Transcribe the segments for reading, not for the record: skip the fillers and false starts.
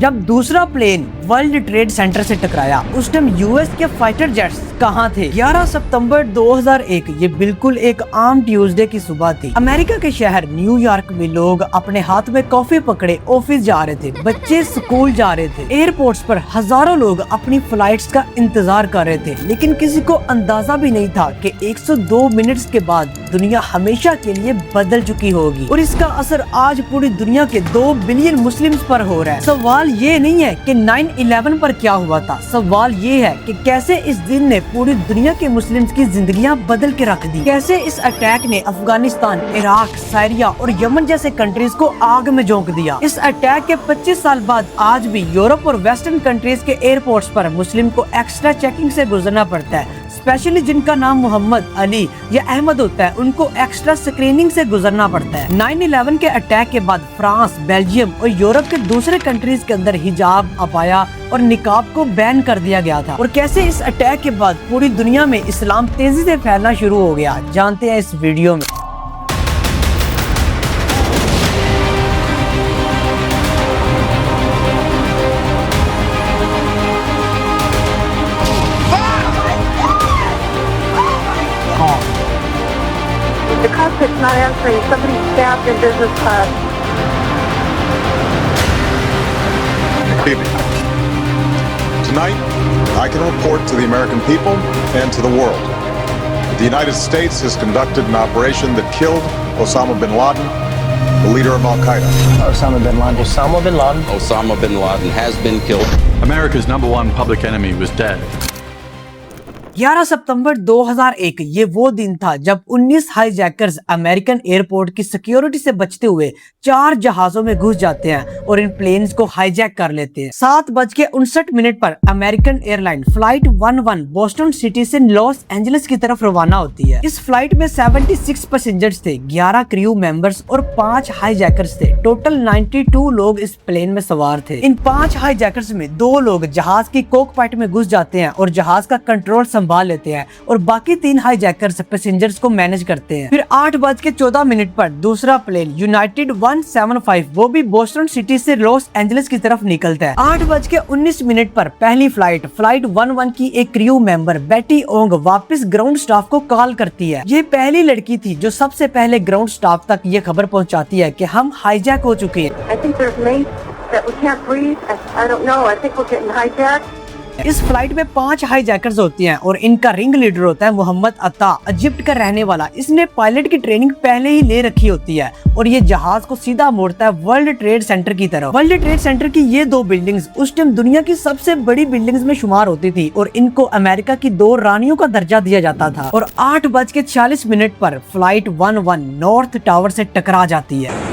जब दूसरा plane world trade centre से टकराया उस टाइम यूएस के फाइटर जेट्स कहाँ थे? 11 सितंबर 2001 ये बिल्कुल एक आम ट्यूसडे की सुबह थी। अमेरिका के शहर न्यूयॉर्क में लोग अपने हाथ में कॉफी पकड़े ऑफिस जा रहे थे, बच्चे स्कूल जा रहे थे। एयरपोर्ट्स पर हजारों लोग अपनी फ्लाइट्स का इंतजार कर रहे थे, लेकिन किसी को अंदाजा भी नहीं था कि 102 मिनट्स के बाद दुनिया हमेशा के लिए बदल चुकी होगी और इसका असर आज पूरी दुनिया के 2 बिलियन मुस्लिम्स पर हो रहा है। सवाल ये नहीं है कि 9/11 पर क्या हुआ था, सवाल ये है कि कैसे इस दिन ने पूरी दुनिया के मुस्लिम्स की जिंदगियां बदल के रख दी। कैसे इस अटैक ने अफगानिस्तान, इराक, सीरिया और यमन जैसे कंट्रीज को आग में झोंक दिया। इस अटैक के 25 साल बाद आज भी यूरोप और वेस्टर्न कंट्रीज के एयरपोर्ट्स पर मुस्लिम को एक्स्ट्रा चेकिंग से गुजरना पड़ता है। स्पेशली जिनका नाम मोहम्मद, अली या अहमद होता है उनको एक्स्ट्रा स्क्रीनिंग से गुजरना पड़ता है। 9/11 के अटैक के बाद फ्रांस, बेल्जियम और यूरोप के दूसरे कंट्रीज के अंदर हिजाब, अबाया और निकाब को बैन कर दिया गया था। और कैसे इस अटैक के बाद पूरी दुनिया में इस्लाम तेजी से फैलना शुरू हो गया, जानते हैं इस वीडियो में। The cockpit's not answering. Somebody stabbed in business class. Good evening. Tonight, I can report to the American people and to the world that the United States has conducted an operation that killed Osama bin Laden, the leader of Al-Qaeda. Osama bin Laden. Osama bin Laden. Osama bin Laden has been killed. America's #1 public enemy was dead. 11 सितंबर 2001 ये वो दिन था जब 19 hijackers American airport की security से बचते हुए 4 जहाजों में घुस जाते हैं और इन प्लेन्स को हाईजैक कर लेते हैं। 7:59 पर American airline flight 11 Boston city से लॉस एंजलिस की तरफ रवाना होती है। इस फ्लाइट में 76 पैसेंजर्स थे, 11 क्रू मेंबर्स और 5 हाईजैकर्स थे। टोटल 92 लोग इस प्लेन में सवार थे। इन 5 हाईजैकर्स में 2 लोग जहाज की कॉकपाइट में घुस जाते हैं और जहाज का कंट्रोल संभाल लेते हैं और बाकी 3 हाईजैकर्स पैसेंजर्स को मैनेज करते हैं। फिर 8:14 पर दूसरा प्लेन यूनाइटेड 175 वो भी बोस्टन सिटी से लॉस एंजलिस की तरफ निकलता है। 8:19 पर पहली फ्लाइट 11 की एक क्रू मेंबर बेटी ओंग वापस ग्राउंड स्टाफ को कॉल करती है। ये पहली लड़की थी जो सबसे पहले ग्राउंड स्टाफ तक ये खबर पहुंचाती है कि हम हाईजैक हो चुके हैं। इस फ्लाइट में 5 हाईजैकर्स होती हैं और इनका रिंग लीडर होता है मोहम्मद अता, इजिप्ट का रहने वाला। इसने पायलट की ट्रेनिंग पहले ही ले रखी होती है और ये जहाज को सीधा मोड़ता है वर्ल्ड ट्रेड सेंटर की तरफ। वर्ल्ड ट्रेड सेंटर की ये 2 बिल्डिंग्स उस टाइम दुनिया की सबसे बड़ी बिल्डिंग्स में शुमार होती थी और इनको अमेरिका की 2 रानियों का दर्जा दिया जाता था। और 8:40 पर फ्लाइट 11 नॉर्थ टावर से टकरा जाती है।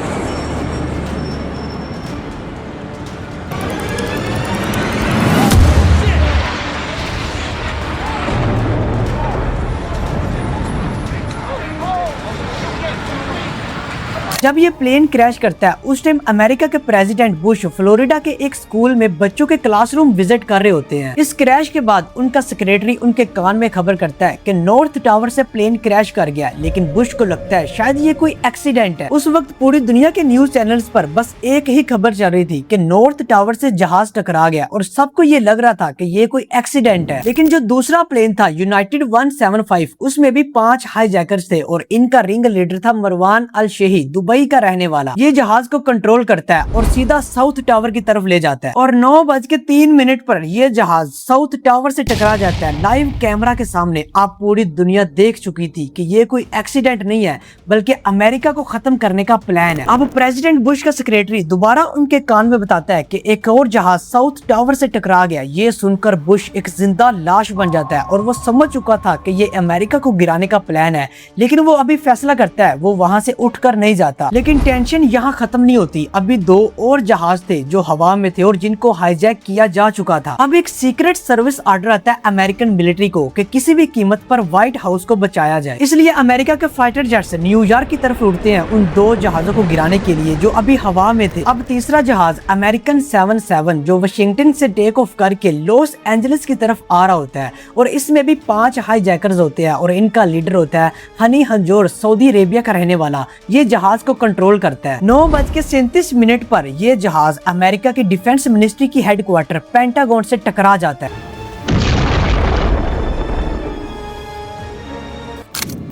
जब ये प्लेन क्रैश करता है उस टाइम अमेरिका के प्रेसिडेंट बुश फ्लोरिडा के एक स्कूल में बच्चों के क्लासरूम विजिट कर रहे होते हैं। इस क्रैश के बाद उनका सेक्रेटरी उनके कान में खबर करता है कि नॉर्थ टावर से प्लेन क्रैश कर गया, लेकिन बुश को लगता है शायद ये कोई एक्सीडेंट है। उस वक्त पूरी दुनिया के न्यूज चैनल्स पर बस एक ही खबर चल रही थी कि नॉर्थ टावर से जहाज टकरा गया और सबको ये लग रहा था कि ये कोई एक्सीडेंट है। लेकिन जो दूसरा प्लेन था यूनाइटेड 175 उसमें भी 5 हाईजैकर्स थे और इनका रिंग लीडर था मरवान अल शेही, दुबई का रहने वाला। ये जहाज को कंट्रोल करता है और सीधा साउथ टावर की तरफ ले जाता है और 9:03 पर यह जहाज साउथ टावर से टकरा जाता है। लाइव कैमरा के सामने आप पूरी दुनिया देख चुकी थी कि ये कोई एक्सीडेंट नहीं है बल्कि अमेरिका को खत्म करने का प्लान है। अब प्रेसिडेंट बुश का सेक्रेटरी दोबारा उनके कान में बताता है कि एक और जहाज साउथ टावर से टकरा गया। ये सुनकर बुश एक जिंदा लाश बन जाता है और वो समझ चुका था कि ये अमेरिका को गिराने का प्लान है, लेकिन वो अभी फैसला करता है वो वहां से उठकर नहीं जाता। लेकिन टेंशन यहाँ खत्म नहीं होती। अभी 2 और जहाज थे जो हवा में थे और जिनको हाईजैक किया जा चुका था। अब एक सीक्रेट सर्विस ऑर्डर आता है अमेरिकन मिलिट्री को कि किसी भी कीमत पर व्हाइट हाउस को बचाया जाए। इसलिए अमेरिका के फाइटर जेट्स न्यूयॉर्क की तरफ उड़ते हैं उन 2 जहाजों को गिराने के लिए जो अभी हवा में थे। अब तीसरा जहाज अमेरिकन 77 जो वाशिंगटन से टेक ऑफ करके लॉस एंजलिस की तरफ आ रहा होता है और इसमें भी 5 हाईजैकर्स होते हैं और इनका लीडर होता है हनी हंजोर, सऊदी अरेबिया का रहने वाला। ये जहाज को कंट्रोल करता है। 9:37 पर यह जहाज अमेरिका की डिफेंस मिनिस्ट्री की हेडक्वार्टर पेंटागन से टकरा जाता है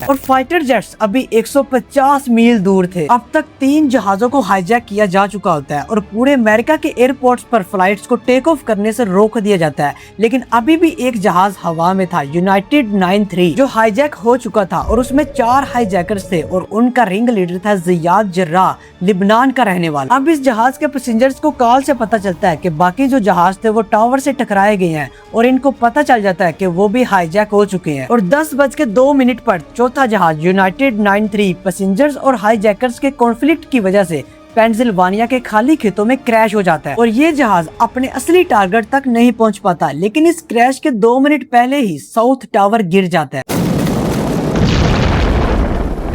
और फाइटर जेट्स अभी 150 मील दूर थे। अब तक 3 जहाजों को हाईजैक किया जा चुका होता है और पूरे अमेरिका के एयरपोर्ट्स पर फ्लाइट्स को टेक ऑफ करने से रोक दिया जाता है, लेकिन अभी भी एक जहाज हवा में था, यूनाइटेड 93, जो हाईजैक हो चुका था और उसमें 4 हाईजैकर्स थे और उनका रिंग लीडर था जियाद जर्राह, लिबनान का रहने वाला। अब इस जहाज के पैसेंजर्स को कॉल से पता चलता है कि बाकी जो जहाज थे वो टावर से टकराए गए हैं और इनको पता चल जाता है कि वो भी हाईजैक हो चुके हैं और 10:02 पर चौथा जहाज यूनाइटेड 93 पैसेंजर्स और हाईजैकर्स के कॉन्फ्लिक्ट की वजह से पेंसिल्वानिया के खाली खेतों में क्रैश हो जाता है और ये जहाज अपने असली टारगेट तक नहीं पहुंच पाता, लेकिन इस क्रैश के 2 मिनट पहले ही साउथ टावर गिर जाता है।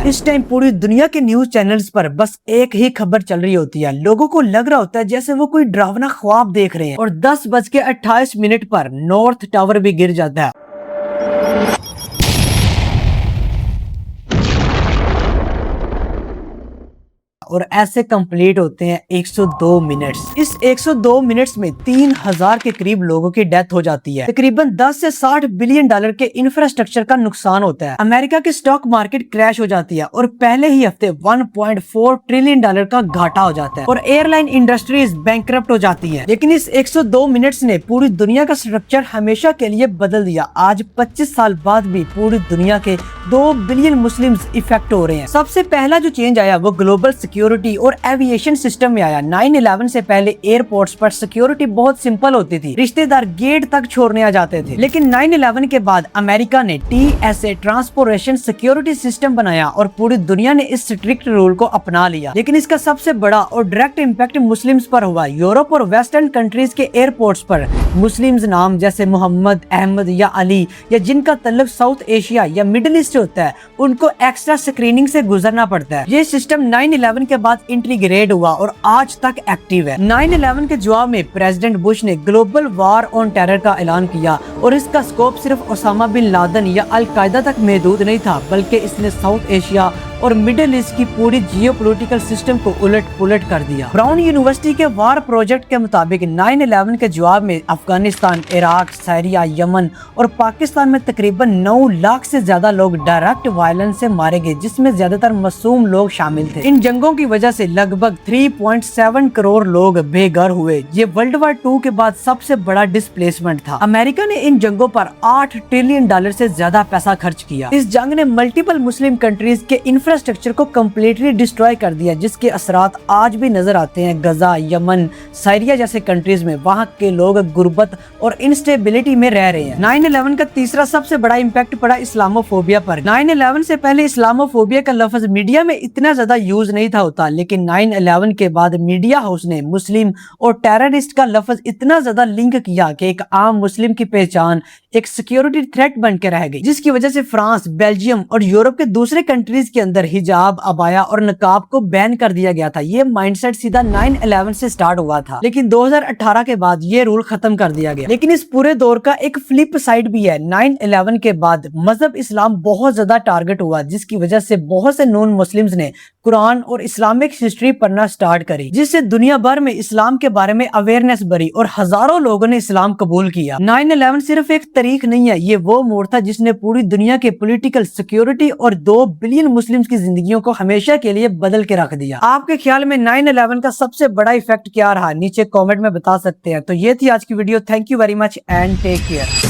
इस टाइम पूरी दुनिया के न्यूज चैनल्स पर बस एक ही खबर चल रही होती है। लोगों को लग रहा होता है जैसे वो कोई डरावना ख्वाब देख रहे हैं और 10:28 पर नॉर्थ टावर भी गिर जाता है। और ऐसे कंप्लीट होते हैं 102 मिनट्स। इस 102 मिनट्स में 3000 के करीब लोगों की डेथ हो जाती है। तकरीबन 10 से 60 बिलियन डॉलर के इंफ्रास्ट्रक्चर का नुकसान होता है। अमेरिका की स्टॉक मार्केट क्रैश हो जाती है और पहले ही हफ्ते 1.4 ट्रिलियन डॉलर का घाटा हो जाता है और एयरलाइन इंडस्ट्रीज बैंकरप्ट हो जाती है। लेकिन इस 102 मिनट्स ने पूरी दुनिया का स्ट्रक्चर हमेशा के लिए बदल दिया। आज 25 साल बाद भी पूरी दुनिया के 2 बिलियन मुस्लिम्स इफेक्ट हो रहे हैं। सबसे पहला जो चेंज आया वो ग्लोबल सिक्योरिटी और एविएशन सिस्टम में आया। 9/11 से पहले एयरपोर्ट्स पर सिक्योरिटी बहुत सिंपल होती थी, रिश्तेदार गेट तक छोड़ने आ जाते थे। लेकिन 9/11 के बाद अमेरिका ने TSA ट्रांसपोर्टेशन सिक्योरिटी सिस्टम बनाया और पूरी दुनिया ने इस स्ट्रिक्ट रूल को अपना लिया। लेकिन इसका सबसे बड़ा और डायरेक्ट इम्पैक्ट मुस्लिम्स पर हुआ। यूरोप और वेस्टर्न कंट्रीज के एयरपोर्ट्स पर मुस्लिम्स नाम जैसे मोहम्मद, अहमद या अली या जिनका तल्लुक साउथ एशिया या मिडिल ईस्ट होता है, उनको एक्स्ट्रा स्क्रीनिंग से गुजरना पड़ता है। ये सिस्टम 9/11 के बाद इंटीग्रेट हुआ और आज तक एक्टिव है। 9/11 के जवाब में प्रेसिडेंट बुश ने ग्लोबल वॉर ऑन टेरर का ऐलान किया और इसका स्कोप सिर्फ ओसामा बिन लादेन या अल कायदा तक महदूद नहीं था, बल्कि इसने साउथ एशिया और मिडिल ईस्ट की पूरी जियोपॉलिटिकल सिस्टम को उलट पुलट कर दिया। ब्राउन यूनिवर्सिटी के वार प्रोजेक्ट के मुताबिक 9/11 के जवाब में अफगानिस्तान, इराक, सीरिया, यमन और पाकिस्तान में तकरीबन 9 लाख से ज्यादा लोग डायरेक्ट वायलेंस से मारे गए, जिसमें ज्यादातर मासूम लोग शामिल थे। इन जंगों की वजह से लगभग 3.7 करोड़ लोग बेघर हुए। ये वर्ल्ड वार 2 के बाद सबसे बड़ा डिस्प्लेसमेंट था। अमेरिका ने इन जंगों पर $8 ट्रिलियन से ज्यादा पैसा खर्च किया। इस जंग ने मल्टीपल मुस्लिम कंट्रीज के इंफ्रास्ट्रक्चर को कम्प्लीटली डिस्ट्रॉय कर दिया, जिसके असरात आज भी नजर आते हैं गजा, यमन, सीरिया जैसे कंट्रीज में। वहाँ के लोग गुर्बत और इंस्टेबिलिटी में रह रहे हैं। 9/11 का तीसरा सबसे बड़ा इम्पैक्ट पड़ा इस्लामोफोबिया पर। 9/11 से पहले इस्लामोफोबिया का लफ्ज मीडिया में इतना ज्यादा यूज नहीं था होता, लेकिन 9/11 के बाद मीडिया हाउस ने मुस्लिम और टेररिस्ट का लफ्ज इतना ज्यादा लिंक किया कि एक आम मुस्लिम की पहचान एक सिक्योरिटी थ्रेट बन के रह गई, जिसकी वजह से फ्रांस, बेल्जियम और यूरोप के दूसरे कंट्रीज के अंदर हिजाब, अबाया और नकाब को बैन कर दिया गया था। ये माइंडसेट सीधा 9/11 से स्टार्ट हुआ था, लेकिन 2018 के बाद ये रूल खत्म कर दिया गया। लेकिन इस पूरे दौर का एक फ्लिप साइड भी है। 9/11 के बाद मजहब इस्लाम बहुत ज्यादा टारगेट हुआ, जिसकी वजह से बहुत से नॉन मुस्लिम्स ने कुरान और इस्लामिक हिस्ट्री पढ़ना स्टार्ट करी, जिससे दुनिया भर में इस्लाम के बारे में अवेयरनेस बढ़ी और हजारों लोगों ने इस्लाम कबूल किया। 9/11 सिर्फ एक तारीख नहीं है, ये वो मोड़ था जिसने पूरी दुनिया के पॉलिटिकल, सिक्योरिटी और 2 बिलियन मुस्लिम्स की जिंदगियों को हमेशा के लिए बदल के रख दिया। आपके ख्याल में 9/11 का सबसे बड़ा इफेक्ट क्या रहा? नीचे कमेंट में बता सकते हैं। तो ये थी आज की video. Thank you very much and take care.